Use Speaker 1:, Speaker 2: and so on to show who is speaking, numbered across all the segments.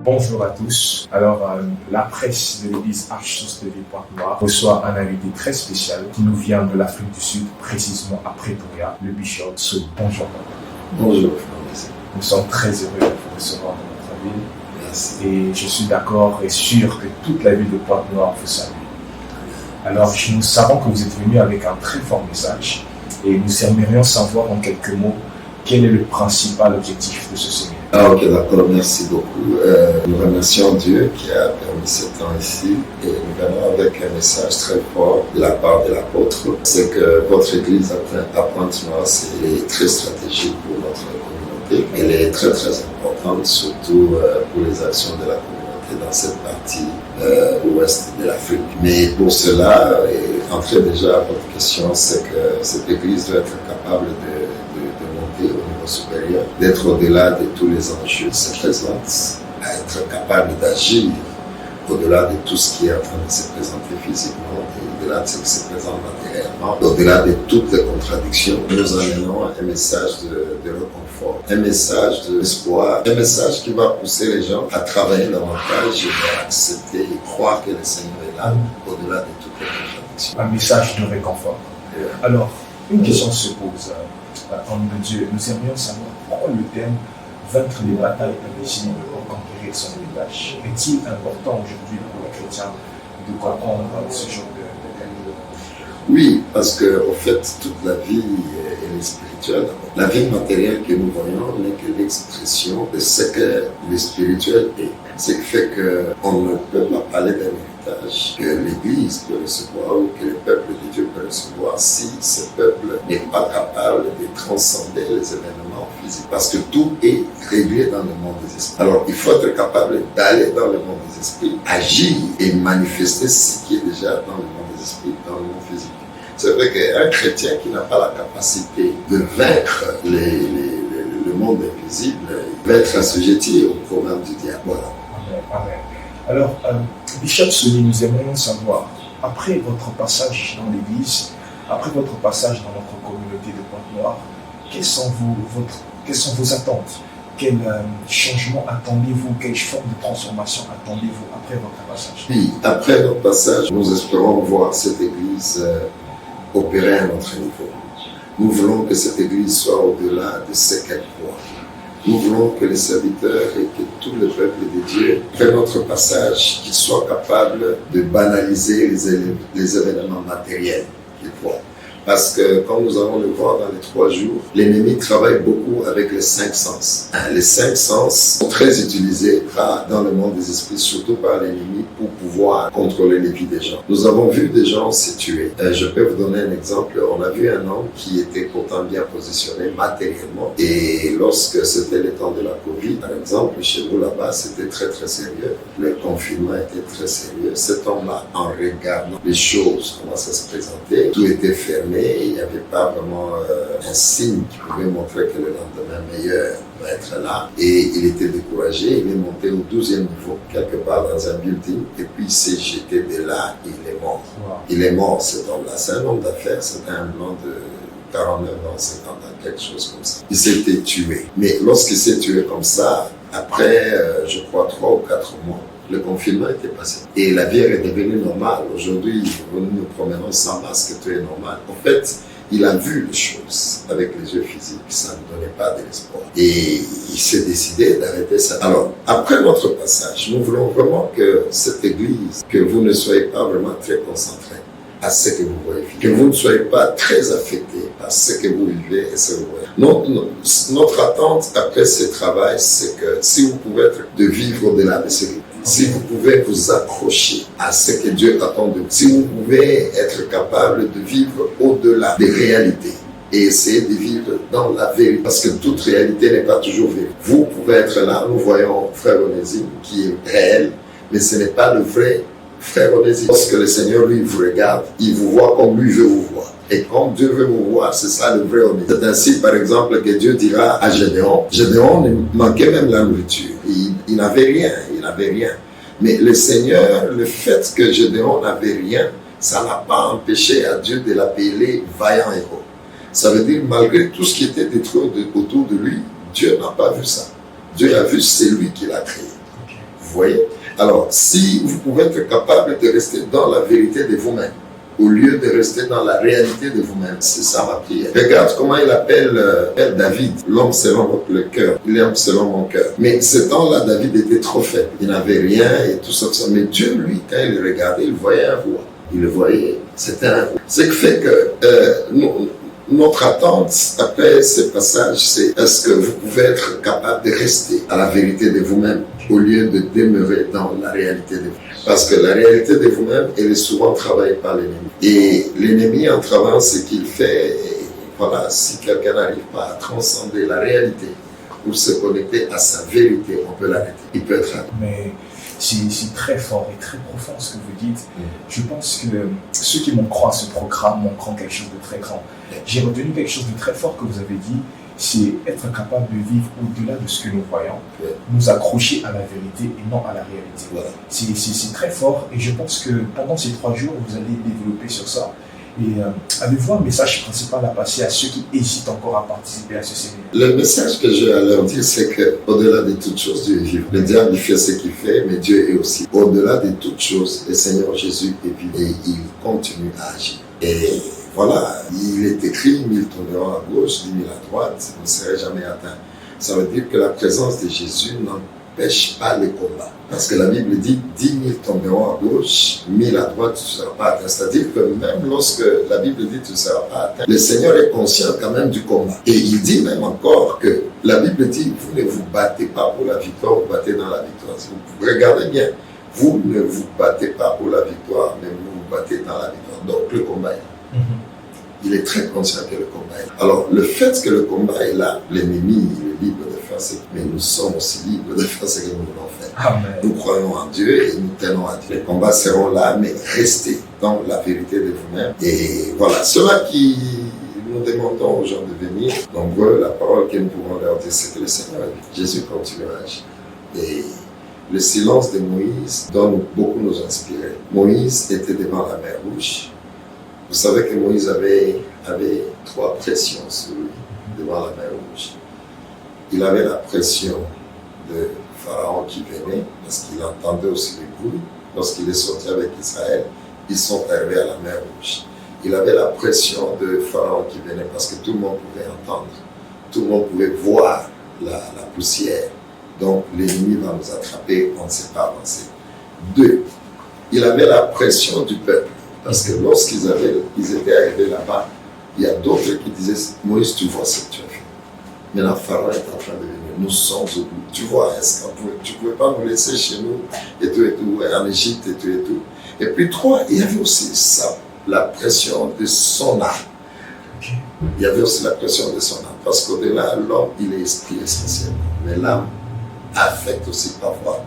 Speaker 1: Bonjour à tous. Alors, la presse de l'église Archdiocèse de Ville-Pointe-Noire reçoit un invité très spécial qui nous vient de l'Afrique du Sud, précisément à Pretoria, le bishop Soli. Bonjour.
Speaker 2: Bonjour.
Speaker 1: Nous sommes très heureux de vous recevoir dans notre ville.
Speaker 2: Merci.
Speaker 1: Et je suis d'accord et sûr que toute la ville de Pointe-Noire vous salue. Alors, nous savons que vous êtes venu avec un très fort message et nous aimerions savoir en quelques mots quel est le principal objectif de ce séminaire.
Speaker 2: Ok, d'accord, merci beaucoup. Nous remercions Dieu qui a permis ce temps ici et nous venons avec un message très fort de la part de l'apôtre. C'est que votre église à Pointe-Noire, c'est très stratégique pour notre communauté. Elle est très très importante, surtout pour les actions de la communauté dans cette partie ouest de l'Afrique. Mais pour cela, et entrer déjà à votre question, c'est que cette église doit être capable de monter au niveau supérieur, d'être au-delà de tous les enjeux de cette présence, à être capable d'agir au-delà de tout ce qui est en train de se présenter physiquement, au-delà de ce qui se présente matériellement, au-delà de toutes les contradictions. Nous amenons un message de réconfort, un message d'espoir, un message qui va pousser les gens à travailler davantage et à accepter et croire que le Seigneur est là, au-delà de toutes les contradictions.
Speaker 1: Un message de réconfort. Alors, une question se pose. Homme de Dieu, nous aimerions savoir pourquoi le thème vaincre les batailles invisibles pour conquérir son héritage est-il important aujourd'hui pour les chrétiens de comprendre ce genre de thème?
Speaker 2: Oui, parce que en fait, toute la vie elle est spirituelle. La vie matérielle que nous voyons n'est que l'expression de ce que le spirituel est. Ce qui fait qu'on ne peut pas parler d'un héritage que l'Église peut recevoir ou que le peuple de Dieu peut recevoir si ce peuple n'est pas capable de transcender les événements physiques. Parce que tout est réglé dans le monde des esprits. Alors, il faut être capable d'aller dans le monde des esprits, agir et manifester ce qui est déjà dans le monde des esprits, dans le monde physique. C'est vrai qu'un chrétien qui n'a pas la capacité de vaincre le monde invisible, il va être assujetti au programme du diable. Voilà.
Speaker 1: Amen. Alors, Bishop Soli, nous aimerions savoir, après votre passage dans l'Église, après votre passage dans notre communauté de Pointe-Noire, quelles sont vos attentes? Quel changement attendez-vous? Quelle forme de transformation attendez-vous après votre passage?
Speaker 2: Oui, après notre passage, nous espérons voir cette Église opérer à notre niveau. Nous voulons que cette Église soit au-delà de ce qu'elle croit. Nous voulons que les serviteurs et que tout le peuple de Dieu, après notre passage, qu'ils soient capables de banaliser les événements matériels qu'ils voient. Parce que, comme nous allons le voir dans les 3 jours, l'ennemi travaille beaucoup avec les 5 sens. Les 5 sens sont très utilisés dans le monde des esprits, surtout par l'ennemi, pour pouvoir contrôler les vies des gens. Nous avons vu des gens se tuer. Je peux vous donner un exemple. On a vu un homme qui était pourtant bien positionné matériellement. Et lorsque c'était le temps de la Covid, par exemple, chez nous là-bas, c'était très très sérieux. Le confinement était très sérieux. Cet homme-là, en regardant les choses, comment ça se présentait, tout était fermé. Il n'y avait pas vraiment un signe qui pouvait montrer que le lendemain meilleur va être là. Et il était découragé, il est monté au 12e niveau, quelque part dans un building, et puis il s'est jeté de là, et il est mort. Wow. Il est mort, cet homme-là. C'est un homme d'affaires, c'était un blanc de 49 ans, 50 ans, quelque chose comme ça. Il s'était tué. Mais lorsqu'il s'est tué comme ça, après, je crois, 3 ou 4 mois, le confinement était passé. Et la vie est devenue normale. Aujourd'hui, nous nous promenons sans masque, tout est normal. En fait, il a vu les choses avec les yeux physiques. Ça ne donnait pas de l'espoir. Et il s'est décidé d'arrêter ça. Alors, après notre passage, nous voulons vraiment que cette église, que vous ne soyez pas vraiment très concentrés à ce que vous voyez, que vous ne soyez pas très affectés par ce que vous vivez et ce que vous voyez. Notre attente après ce travail, c'est que si vous pouvez être de vivre au-delà de ce que si vous pouvez vous accrocher à ce que Dieu attend de vous, si vous pouvez être capable de vivre au-delà des réalités et essayer de vivre dans la vérité, parce que toute réalité n'est pas toujours vraie. Vous pouvez être là, nous voyons Frère Onésime qui est réel, mais ce n'est pas le vrai Frère Onésime. Lorsque le Seigneur, lui, vous regarde, il vous voit comme lui veut vous voir. Et comme Dieu veut vous voir, c'est ça le vrai Onésime. C'est ainsi, par exemple, que Dieu dira à Gédéon, Gédéon manquait même la nourriture. Il n'avait rien, Mais le Seigneur, le fait que Gédéon n'avait rien, ça n'a pas empêché à Dieu de l'appeler vaillant héros. Ça veut dire, malgré tout ce qui était détruit autour de lui, Dieu n'a pas vu ça. Dieu a vu, c'est lui qui l'a créé. Vous voyez? Alors, si vous pouvez être capable de rester dans la vérité de vous-même, au lieu de rester dans la réalité de vous-même. C'est ça ma prière. Regarde comment il appelle David, l'homme selon le cœur. Il est homme selon mon cœur. Mais ce temps-là, David était trop faible. Il n'avait rien et tout ça. Mais Dieu, lui, quand il le regardait, il voyait un roi. Il le voyait. C'était un roi. Ce qui fait que notre attente après ce passage, c'est est-ce que vous pouvez être capable de rester à la vérité de vous-même au lieu de demeurer dans la réalité de vous. Parce que la réalité de vous-même, elle est souvent travaillée par l'ennemi. Et l'ennemi, en travaillant ce qu'il fait, voilà, si quelqu'un n'arrive pas à transcender la réalité ou se connecter à sa vérité, on peut l'arrêter. Il peut être arrêté.
Speaker 1: Mais c'est très fort et très profond ce que vous dites. Je pense que ceux qui m'ont cru à ce programme m'ont cru quelque chose de très grand. J'ai retenu quelque chose de très fort que vous avez dit, c'est être capable de vivre au-delà de ce que nous voyons, nous accrocher à la vérité et non à la réalité.
Speaker 2: Voilà.
Speaker 1: C'est très fort et je pense que pendant ces 3 jours, vous allez développer sur ça. Et avez-vous un message principal à passer à ceux qui hésitent encore à participer à ce séminaire?
Speaker 2: Le message que j'ai à leur dire, c'est qu'au-delà de toutes choses, Dieu est vivant. Le diable, il fait ce qu'il fait, mais Dieu est aussi. Au-delà de toutes choses, le Seigneur Jésus est vivant et il continue à agir. Et voilà, il est écrit, 1000 tomberont à gauche, 10 000 à droite, vous ne serez jamais atteint. Ça veut dire que la présence de Jésus n'empêche pas les combats. Parce que la Bible dit 10 000 tomberont à gauche, 1000 à droite, tu ne seras pas atteint. C'est-à-dire que même lorsque la Bible dit tu ne seras pas atteint, le Seigneur est conscient quand même du combat. Et il dit même encore que la Bible dit vous ne vous battez pas pour la victoire, vous battez dans la victoire. Vous regardez bien, vous ne vous battez pas pour la victoire, mais vous vous battez dans la victoire. Donc le combat est là. Il est très conscient que le combat est là. Alors, le fait que le combat est là, l'ennemi est libre de faire ce mais nous sommes aussi libres de faire ce que nous voulons faire.
Speaker 1: Amen.
Speaker 2: Nous croyons en Dieu et nous tenons à Dieu. Les combats seront là, mais restez dans la vérité de vous-même. Et voilà, ceux-là qui nous demandons aux gens de venir, nombreux, la parole que nous pouvons leur dire, c'est que le Seigneur est vivant. Jésus continue à agir. Et le silence de Moïse doit beaucoup nous inspirer. Moïse était devant la mer Rouge. Vous savez que Moïse avait 3 pressions sur lui devant la mer Rouge. Il avait la pression de Pharaon qui venait, parce qu'il entendait aussi les bruits. Lorsqu'il est sorti avec Israël, ils sont arrivés à la mer Rouge. Il avait la pression de Pharaon qui venait, parce que tout le monde pouvait entendre. Tout le monde pouvait voir la poussière. Donc l'ennemi va nous attraper, on ne sait pas avancer. 2, il avait la pression du peuple. Parce que lorsqu'ils étaient arrivés là-bas, il y a d'autres qui disaient « Moïse, tu vois ce que tu as fait. Maintenant, Pharaon est en train de venir. Nous sommes au bout. Tu vois, est-ce que tu ne pouvais pas nous laisser chez nous et tout, en Égypte et tout, et tout. » Et puis 3, il y avait aussi ça, la pression de son âme. Il y avait aussi la pression de son âme. Parce qu'au-delà, l'homme, il est esprit essentiellement. Mais l'âme affecte aussi parfois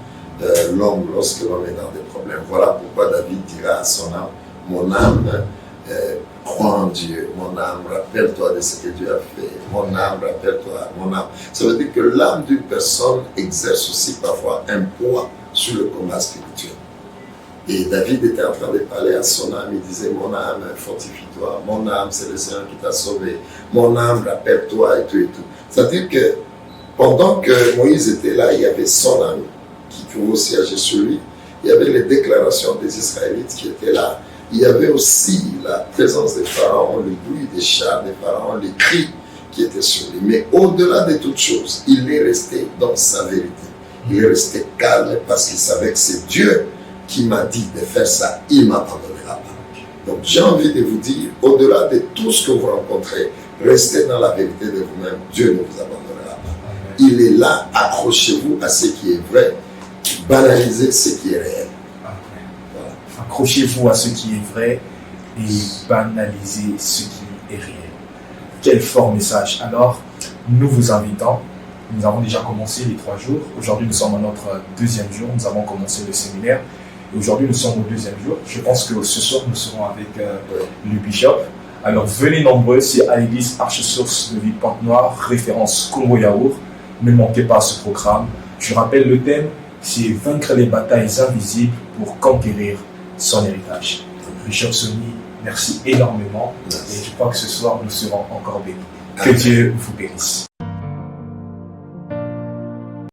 Speaker 2: l'homme lorsque l'homme est dans des problèmes. Voilà pourquoi David dira à son âme, mon âme, crois en Dieu. Mon âme, rappelle-toi de ce que Dieu a fait. Mon âme, rappelle-toi. Mon âme. Ça veut dire que l'âme d'une personne exerce aussi parfois un poids sur le combat spirituel. Et David était en train de parler à son âme. Il disait, mon âme, fortifie-toi. Mon âme, c'est le Seigneur qui t'a sauvé. Mon âme, rappelle-toi et tout et tout. C'est-à-dire que pendant que Moïse était là, il y avait son âme qui pouvait aussi agir sur lui. Il y avait les déclarations des Israélites qui étaient là. Il y avait aussi la présence des pharaons, le bruit des chars des pharaons, les cris qui étaient sur lui. Mais au-delà de toutes choses, il est resté dans sa vérité. Il est resté calme parce qu'il savait que c'est Dieu qui m'a dit de faire ça. Il ne m'abandonnera pas. Donc j'ai envie de vous dire, au-delà de tout ce que vous rencontrez, restez dans la vérité de vous-même. Dieu ne vous abandonnera pas. Il est là, accrochez-vous à ce qui est vrai, banalisez ce qui est réel.
Speaker 1: Accrochez-vous à ce qui est vrai et banalisez ce qui est réel. Quel fort message. Alors, nous vous invitons. Nous avons déjà commencé les 3 jours. Aujourd'hui, nous sommes à notre 2e jour. Nous avons commencé le séminaire. Et aujourd'hui, nous sommes au 2e jour. Je pense que ce soir, nous serons avec le bishop. Alors, venez nombreux. C'est à l'église Arche-Source de Ville Pointe-Noire, référence Congo Yaourt. Ne manquez pas ce programme. Je rappelle le thème, c'est vaincre les batailles invisibles pour conquérir son héritage. Bishop Sonny, merci énormément. Merci. Et je crois que ce soir, nous serons encore bénis. Que Dieu vous bénisse.